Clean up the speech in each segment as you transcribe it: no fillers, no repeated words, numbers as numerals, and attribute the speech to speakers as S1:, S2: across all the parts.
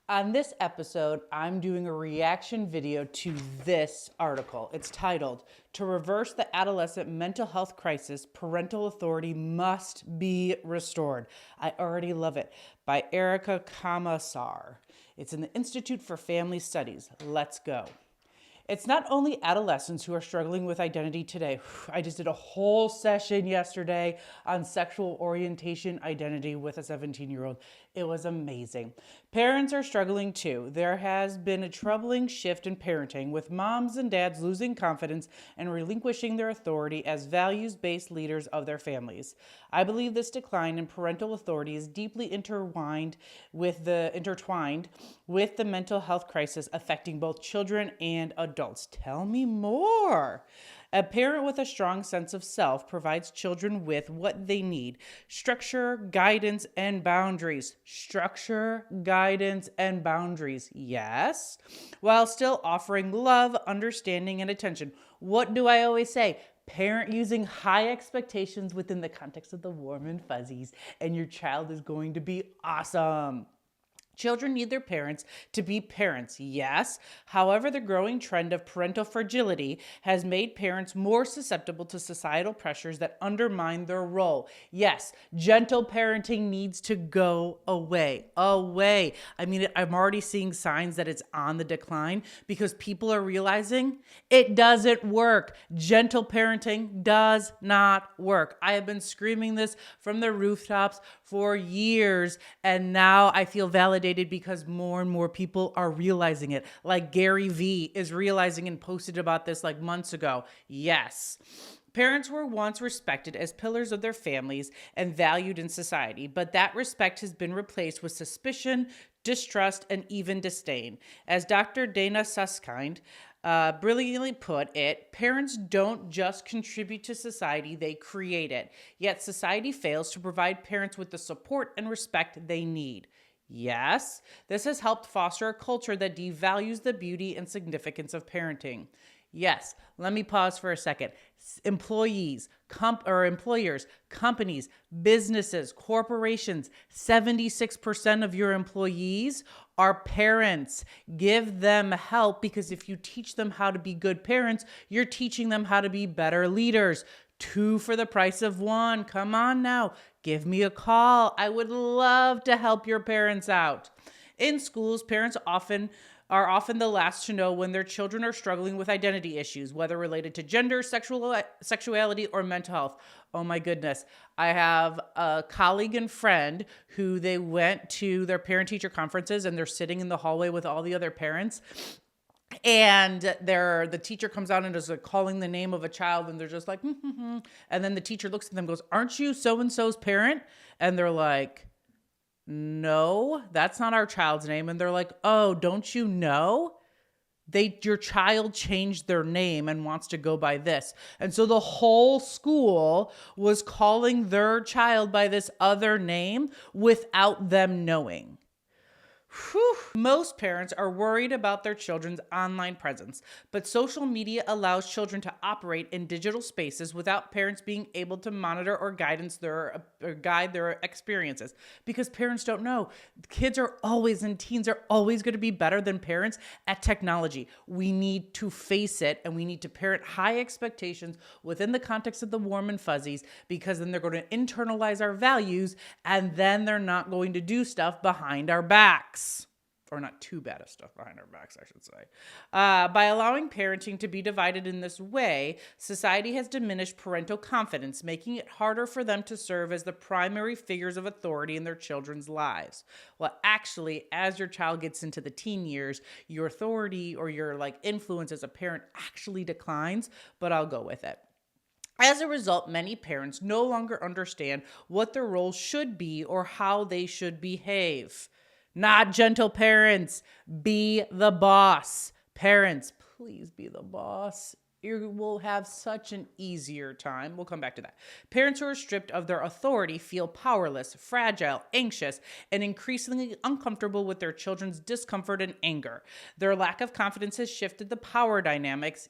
S1: On this episode, I'm doing a reaction video to this article. It's titled, "To Reverse the Adolescent Mental Health Crisis, Parental Authority Must Be Restored." I already love it. By Erica Commissar. It's in the Institute for Family Studies. Let's go. It's not only adolescents who are struggling with identity today. I just did a whole session yesterday on sexual orientation identity with a 17-year-old. It was amazing. Parents are struggling too. There has been a troubling shift in parenting, with moms and dads losing confidence and relinquishing their authority as values-based leaders of their families. I believe this decline in parental authority is deeply intertwined with the mental health crisis affecting both children and adults. Tell me more. A parent with a strong sense of self provides children with what they need: structure, guidance, and boundaries. Structure, guidance, and boundaries, yes, while still offering love, understanding, and attention. What do I always say? Parent using high expectations within the context of the warm and fuzzies, and your child is going to be awesome. Children need their parents to be parents, yes. However, the growing trend of parental fragility has made parents more susceptible to societal pressures that undermine their role. Yes, gentle parenting needs to go away. Away. I mean, I'm already seeing signs that it's on the decline because people are realizing it doesn't work. Gentle parenting does not work. I have been screaming this from the rooftops for years, and now I feel validated because more and more people are realizing it. Like Gary Vee is realizing and posted about this like months ago. Yes. Parents were once respected as pillars of their families and valued in society, but that respect has been replaced with suspicion, distrust, and even disdain. As Dr. Dana Susskind brilliantly put it, parents don't just contribute to society, they create it. Yet society fails to provide parents with the support and respect they need. Yes, this has helped foster a culture that devalues the beauty and significance of parenting. Yes, let me pause for a second. Employees, employers, companies, businesses, corporations, 76% of your employees are parents. Give them help, because if you teach them how to be good parents, you're teaching them how to be better leaders. 2 for the price of 1. Come on now. Give me a call. I would love to help your parents out. In schools, parents are often the last to know when their children are struggling with identity issues, whether related to gender, sexuality, or mental health. Oh my goodness. I have a colleague and friend who they went to their parent-teacher conferences, and they're sitting in the hallway with all the other parents. And the teacher comes out and is like calling the name of a child, and they're just like, and then the teacher looks at them and goes, "Aren't you so-and-so's parent?" And they're like, "No, that's not our child's name." And they're like, "Oh, don't you know? Your child changed their name and wants to go by this." And so the whole school was calling their child by this other name without them knowing. Whew. Most parents are worried about their children's online presence, but social media allows children to operate in digital spaces without parents being able to monitor or guide their experiences, because parents don't know. Kids are always, and teens are always going to be better than parents at technology. We need to face it, and we need to parent high expectations within the context of the warm and fuzzies, because then they're going to internalize our values, and then they're not going to do stuff behind our backs. Or not too bad of stuff behind our backs, I should say. By allowing parenting to be divided in this way, society has diminished parental confidence, making it harder for them to serve as the primary figures of authority in their children's lives. Well, actually, as your child gets into the teen years, your authority or your influence as a parent actually declines, but I'll go with it. As a result, many parents no longer understand what their role should be or how they should behave. Not gentle parents. Be the boss. Parents, please be the boss. You will have such an easier time. We'll come back to that. Parents who are stripped of their authority feel powerless, fragile, anxious, and increasingly uncomfortable with their children's discomfort and anger. Their lack of confidence has shifted the power dynamics.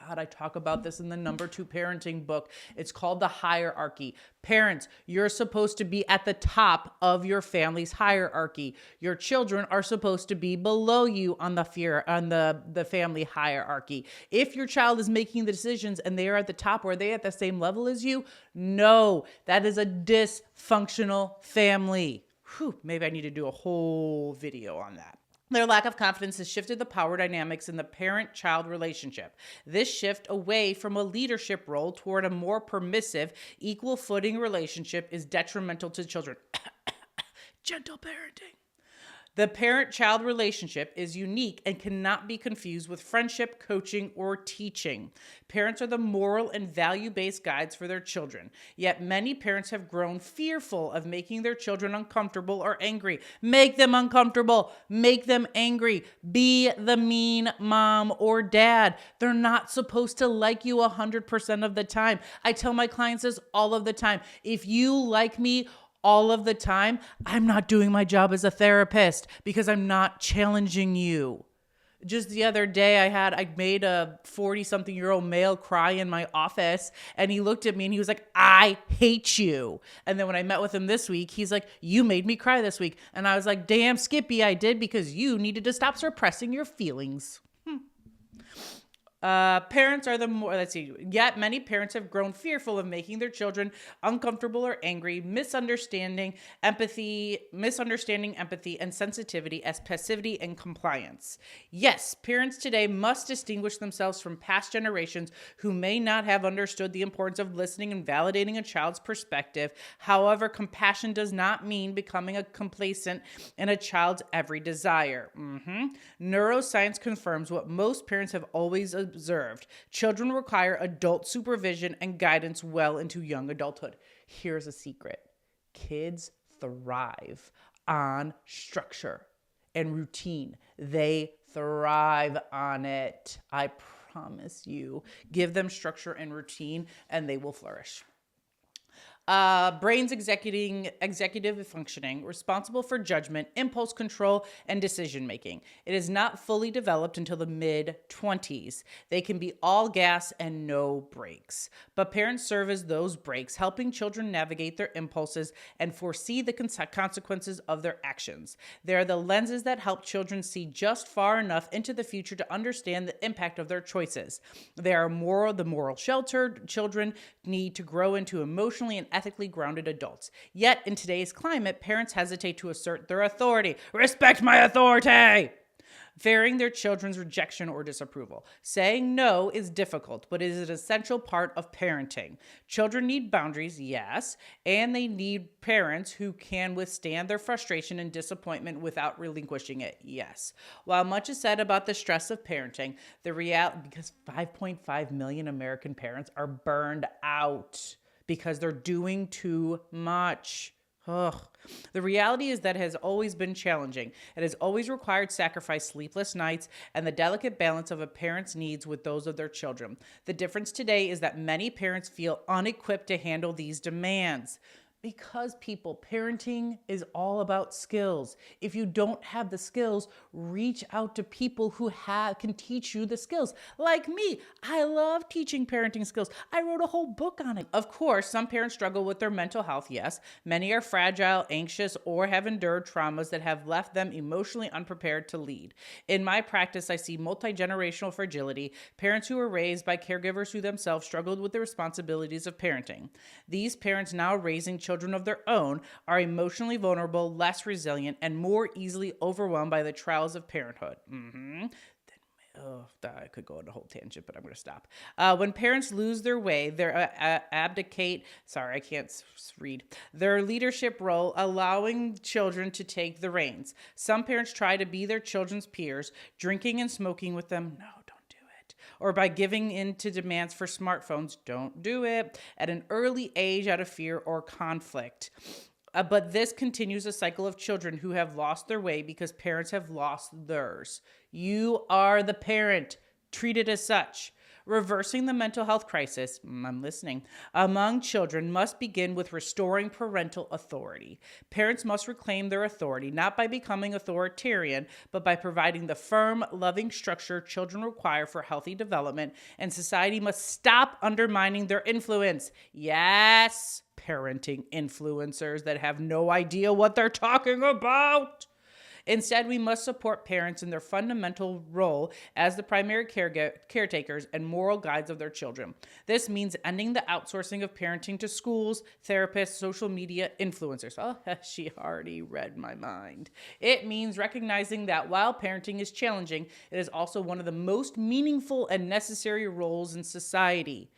S1: God, I talk about this in the number 2 parenting book. It's called the hierarchy. Parents, you're supposed to be at the top of your family's hierarchy. Your children are supposed to be below you on the family hierarchy. If your child is making the decisions and they are at the top, or are they at the same level as you? No, that is a dysfunctional family. Maybe I need to do a whole video on that. Their lack of confidence has shifted the power dynamics in the parent-child relationship. This shift away from a leadership role toward a more permissive, equal footing relationship is detrimental to children. Gentle parenting. The parent-child relationship is unique and cannot be confused with friendship, coaching, or teaching. Parents are the moral and value-based guides for their children. Yet many parents have grown fearful of making their children uncomfortable or angry. Make them uncomfortable. Make them angry. Be the mean mom or dad. They're not supposed to like you 100% of the time. I tell my clients this all of the time. If you like me all of the time, I'm not doing my job as a therapist because I'm not challenging you. Just the other day, I made a 40-something-year-old male cry in my office, and he looked at me and he was like, I hate you. And then when I met with him this week, he's like, you made me cry this week. And I was like, damn, Skippy, I did, because you needed to stop suppressing your feelings. Parents are yet many parents have grown fearful of making their children uncomfortable or angry, misunderstanding empathy, and sensitivity as passivity and compliance. Yes, parents today must distinguish themselves from past generations who may not have understood the importance of listening and validating a child's perspective. However, compassion does not mean becoming a complacent in a child's every desire. Neuroscience confirms what most parents have always observed. Children require adult supervision and guidance well into young adulthood. Here's a secret. Kids thrive on structure and routine. They thrive on it. I promise you. Give them structure and routine and they will flourish. Brain's executive functioning, responsible for judgment, impulse control, and decision making. It is not fully developed until the mid-20s. They can be all gas and no brakes. But parents serve as those brakes, helping children navigate their impulses and foresee the consequences of their actions. They are the lenses that help children see just far enough into the future to understand the impact of their choices. They are the moral shelter children need to grow into emotionally and ethically grounded adults. Yet, in today's climate, parents hesitate to assert their authority. Respect my authority! Fearing their children's rejection or disapproval. Saying no is difficult, but it is an essential part of parenting. Children need boundaries, yes, and they need parents who can withstand their frustration and disappointment without relinquishing it, yes. While much is said about the stress of parenting, the reality, because 5.5 million American parents are burned out because they're doing too much. The reality is that it has always been challenging. It has always required sacrifice, sleepless nights, and the delicate balance of a parent's needs with those of their children. The difference today is that many parents feel unequipped to handle these demands. Because parenting is all about skills. If you don't have the skills, reach out to people who can teach you the skills. Like me, I love teaching parenting skills. I wrote a whole book on it. Of course, some parents struggle with their mental health, yes. Many are fragile, anxious, or have endured traumas that have left them emotionally unprepared to lead. In my practice, I see multi-generational fragility, parents who were raised by caregivers who themselves struggled with the responsibilities of parenting. These parents now raising children of their own are emotionally vulnerable, less resilient, and more easily overwhelmed by the trials of parenthood. I could go on a whole tangent, but I'm going to stop. When parents lose their way, they abdicate their leadership role, allowing children to take the reins. Some parents try to be their children's peers, drinking and smoking with them. No, don't do it. Or by giving in to demands for smartphones. Don't do it. At an early age out of fear or conflict. But this continues a cycle of children who have lost their way because parents have lost theirs. You are the parent. Treat it as such. Reversing the mental health crisis, I'm listening, among children must begin with restoring parental authority. Parents must reclaim their authority, not by becoming authoritarian, but by providing the firm, loving structure children require for healthy development, and society must stop undermining their influence. Yes, parenting influencers that have no idea what they're talking about. Instead, we must support parents in their fundamental role as the primary caretakers and moral guides of their children. This means ending the outsourcing of parenting to schools, therapists, social media, influencers. Oh, she already read my mind. It means recognizing that while parenting is challenging, it is also one of the most meaningful and necessary roles in society.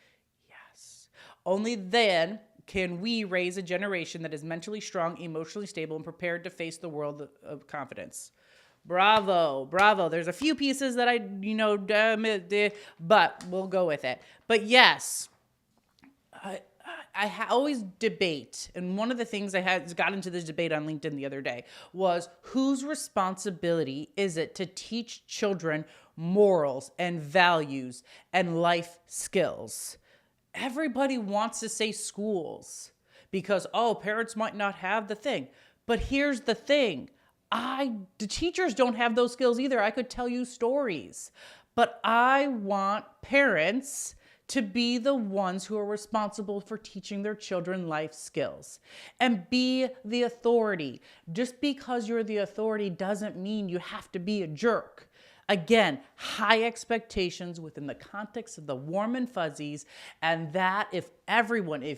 S1: Yes. Only then can we raise a generation that is mentally strong, emotionally stable, and prepared to face the world of confidence. Bravo, bravo. There's a few pieces that but we'll go with it. But yes, I always debate, and one of the things got into this debate on LinkedIn the other day was whose responsibility is it to teach children morals and values and life skills? Everybody wants to say schools because, parents might not have the thing. But here's the thing. The teachers don't have those skills either. I could tell you stories. But I want parents to be the ones who are responsible for teaching their children life skills and be the authority. Just because you're the authority doesn't mean you have to be a jerk. Again, high expectations within the context of the warm and fuzzies, and that if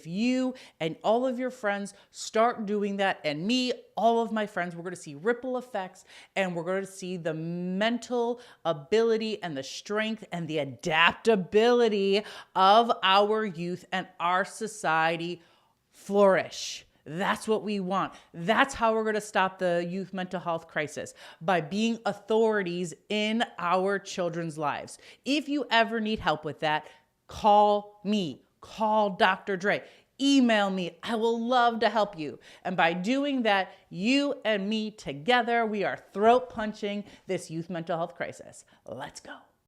S1: you and all of your friends start doing that, and me, all of my friends, we're going to see ripple effects, and we're going to see the mental ability and the strength and the adaptability of our youth and our society flourish. That's what we want. That's how we're going to stop the youth mental health crisis, by being authorities in our children's lives. If you ever need help with that, call me, call Dr. Dre, email me. I will love to help you. And by doing that, you and me together, we are throat punching this youth mental health crisis. Let's go.